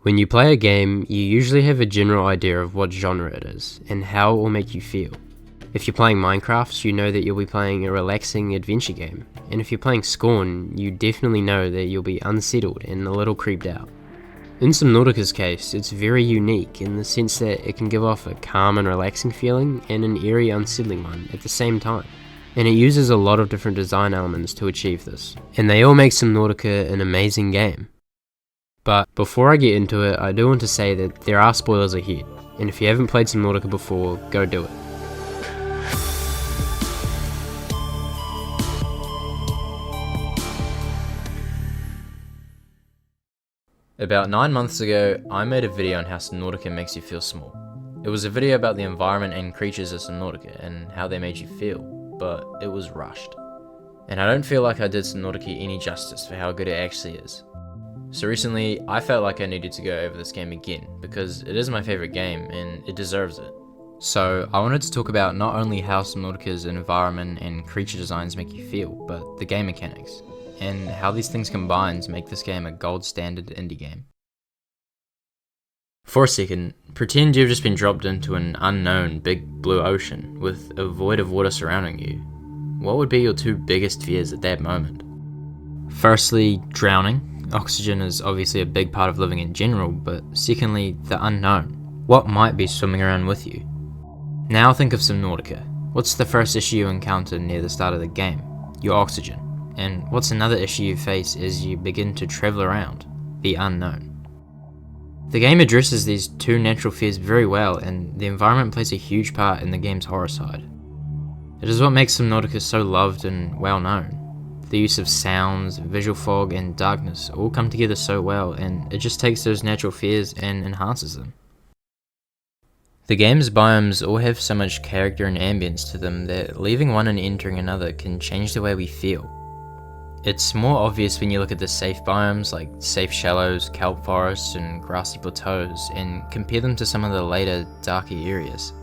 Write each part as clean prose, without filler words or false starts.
When you play a game, you usually have a general idea of what genre it is, and how it will make you feel. If you're playing Minecraft, you know that you'll be playing a relaxing adventure game, and if you're playing Scorn, you definitely know that you'll be unsettled and a little creeped out. In Subnautica's case, it's very unique in the sense that it can give off a calm and relaxing feeling and an eerie, unsettling one at the same time. And it uses a lot of different design elements to achieve this, and they all make Subnautica an amazing game. But before I get into it, I do want to say that there are spoilers ahead, and if you haven't played Subnautica before, go do it. About 9 months ago, I made a video on how Subnautica makes you feel small. It was a video about the environment and creatures of Subnautica and how they made you feel, but it was rushed. And I don't feel like I did Subnautica any justice for how good it actually is. So recently, I felt like I needed to go over this game again, because it is my favourite game and it deserves it. So I wanted to talk about not only how Subnautica's environment and creature designs make you feel, but the game mechanics, and how these things combine to make this game a gold standard indie game. For a second, pretend you've just been dropped into an unknown big blue ocean with a void of water surrounding you. What would be your two biggest fears at that moment? Firstly, drowning. Oxygen is obviously a big part of living in general, but secondly, the unknown. What might be swimming around with you? Now think of Subnautica. What's the first issue you encounter near the start of the game? Your oxygen. And what's another issue you face as you begin to travel around? The unknown. The game addresses these two natural fears very well, and the environment plays a huge part in the game's horror side. It is what makes Subnautica so loved and well known. The use of sounds, visual fog, and darkness all come together so well, and it just takes those natural fears and enhances them. The game's biomes all have so much character and ambience to them that leaving one and entering another can change the way we feel. It's more obvious when you look at the safe biomes like safe shallows, kelp forests, and grassy plateaus, and compare them to some of the later, darker areas.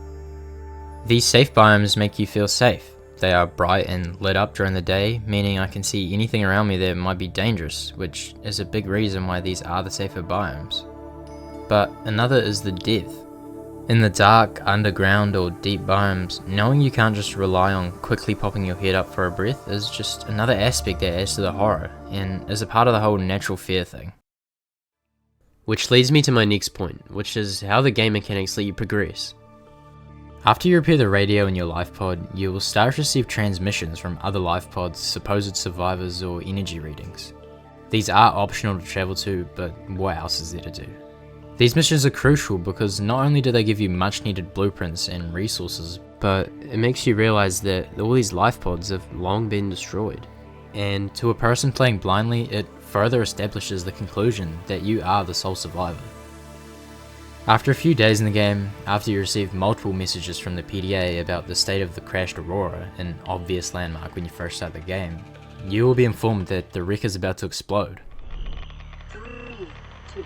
These safe biomes make you feel safe. They are bright and lit up during the day, meaning I can see anything around me that might be dangerous, which is a big reason why these are the safer biomes. But another is the depth. In the dark, underground, or deep biomes, knowing you can't just rely on quickly popping your head up for a breath is just another aspect that adds to the horror, and is a part of the whole natural fear thing. Which leads me to my next point, which is how the game mechanics let you progress. After you repair the radio in your life pod, you will start to receive transmissions from other life pods, supposed survivors, or energy readings. These are optional to travel to, but what else is there to do? These missions are crucial because not only do they give you much needed blueprints and resources, but it makes you realize that all these life pods have long been destroyed. And to a person playing blindly, it further establishes the conclusion that you are the sole survivor. After a few days in the game, after you receive multiple messages from the PDA about the state of the crashed Aurora, an obvious landmark when you first start the game, you will be informed that the wreck is about to explode. 3, 2.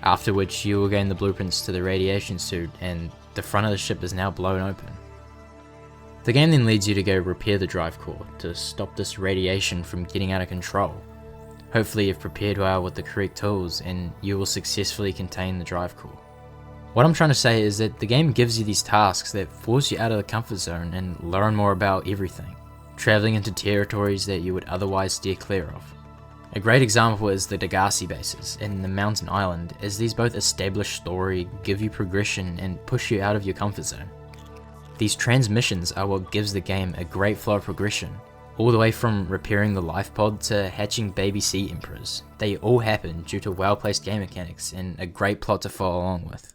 After which you will gain the blueprints to the radiation suit, and the front of the ship is now blown open. The game then leads you to go repair the drive core to stop this radiation from getting out of control. Hopefully you've prepared well with the correct tools and you will successfully contain the drive core. What I'm trying to say is that the game gives you these tasks that force you out of the comfort zone and learn more about everything, travelling into territories that you would otherwise steer clear of. A great example is the Degasi bases and the mountain island, as these both establish story, give you progression, and push you out of your comfort zone. These transmissions are what gives the game a great flow of progression, all the way from repairing the life pod to hatching baby sea emperors. They all happen due to well-placed game mechanics and a great plot to follow along with.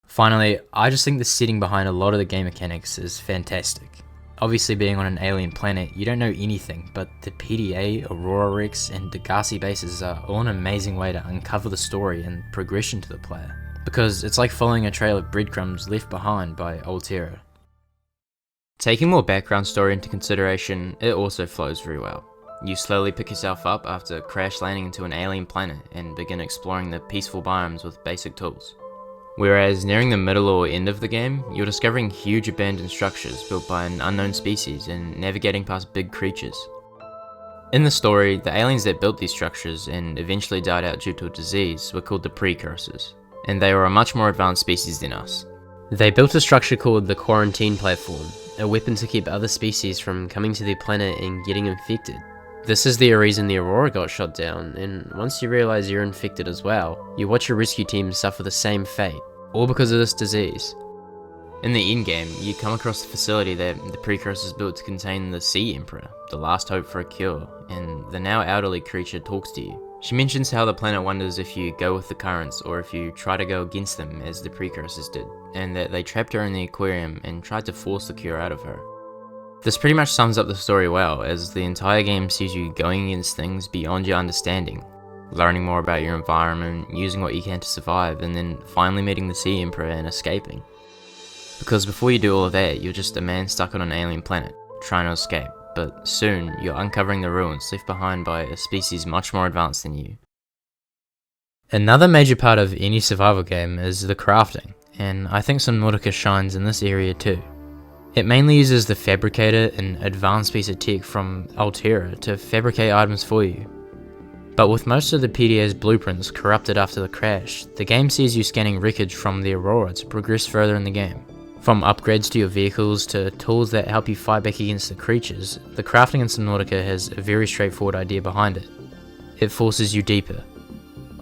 Finally, I just think the setting behind a lot of the game mechanics is fantastic. Obviously being on an alien planet, you don't know anything, but the PDA, Aurora wrecks, and Degasi bases are all an amazing way to uncover the story and progression to the player. Because it's like following a trail of breadcrumbs left behind by Alterra. Taking more background story into consideration, it also flows very well. You slowly pick yourself up after crash landing into an alien planet and begin exploring the peaceful biomes with basic tools. Whereas nearing the middle or end of the game, you're discovering huge abandoned structures built by an unknown species and navigating past big creatures. In the story, the aliens that built these structures and eventually died out due to a disease were called the Precursors, and they were a much more advanced species than us. They built a structure called the Quarantine Platform, a weapon to keep other species from coming to their planet and getting infected. This is the reason the Aurora got shot down, and once you realise you're infected as well, you watch your rescue team suffer the same fate, all because of this disease. In the endgame, you come across a facility that the Precursors built to contain the Sea Emperor, the last hope for a cure, and the now elderly creature talks to you. She mentions how the planet wonders if you go with the currents or if you try to go against them as the Precursors did, and that they trapped her in the aquarium and tried to force the cure out of her. This pretty much sums up the story well, as the entire game sees you going against things beyond your understanding, learning more about your environment, using what you can to survive, and then finally meeting the Sea Emperor and escaping. Because before you do all of that, you're just a man stuck on an alien planet, trying to escape, but soon you're uncovering the ruins left behind by a species much more advanced than you. Another major part of any survival game is the crafting, and I think Subnautica shines in this area too. It mainly uses the Fabricator, an advanced piece of tech from Alterra, to fabricate items for you. But with most of the PDA's blueprints corrupted after the crash, the game sees you scanning wreckage from the Aurora to progress further in the game. From upgrades to your vehicles to tools that help you fight back against the creatures, the crafting in Subnautica has a very straightforward idea behind it. It forces you deeper.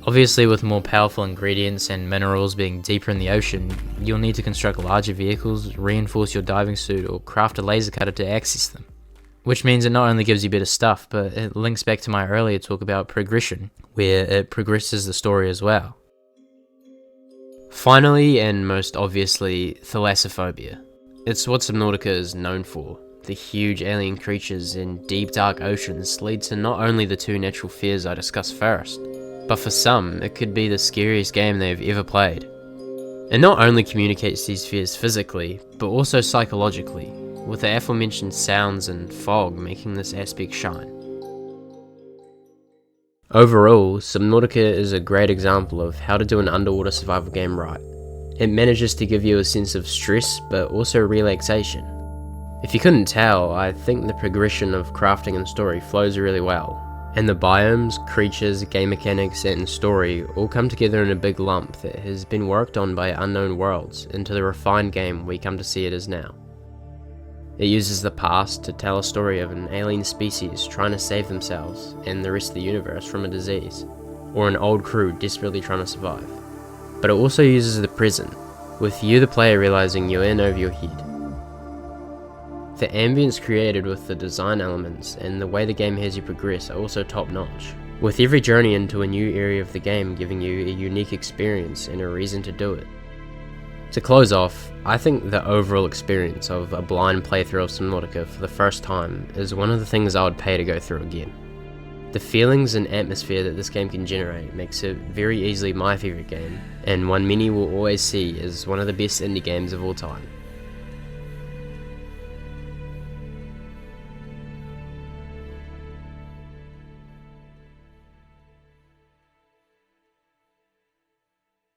Obviously, with more powerful ingredients and minerals being deeper in the ocean, you'll need to construct larger vehicles, reinforce your diving suit, or craft a laser cutter to access them. Which means it not only gives you better stuff, but it links back to my earlier talk about progression, where it progresses the story as well. Finally, and most obviously, Thalassophobia. It's what Subnautica is known for. The huge alien creatures in deep dark oceans lead to not only the two natural fears I discussed first, but for some, it could be the scariest game they've ever played. It not only communicates these fears physically, but also psychologically, with the aforementioned sounds and fog making this aspect shine. Overall, Subnautica is a great example of how to do an underwater survival game right. It manages to give you a sense of stress, but also relaxation. If you couldn't tell, I think the progression of crafting and story flows really well, and the biomes, creatures, game mechanics, and story all come together in a big lump that has been worked on by Unknown Worlds into the refined game we come to see it as now. It uses the past to tell a story of an alien species trying to save themselves and the rest of the universe from a disease, or an old crew desperately trying to survive. But it also uses the present, with you the player realizing you're in over your head. The ambience created with the design elements and the way the game has you progress are also top notch, with every journey into a new area of the game giving you a unique experience and a reason to do it. To close off, I think the overall experience of a blind playthrough of Subnautica for the first time is one of the things I would pay to go through again. The feelings and atmosphere that this game can generate makes it very easily my favourite game, and one many will always see as one of the best indie games of all time.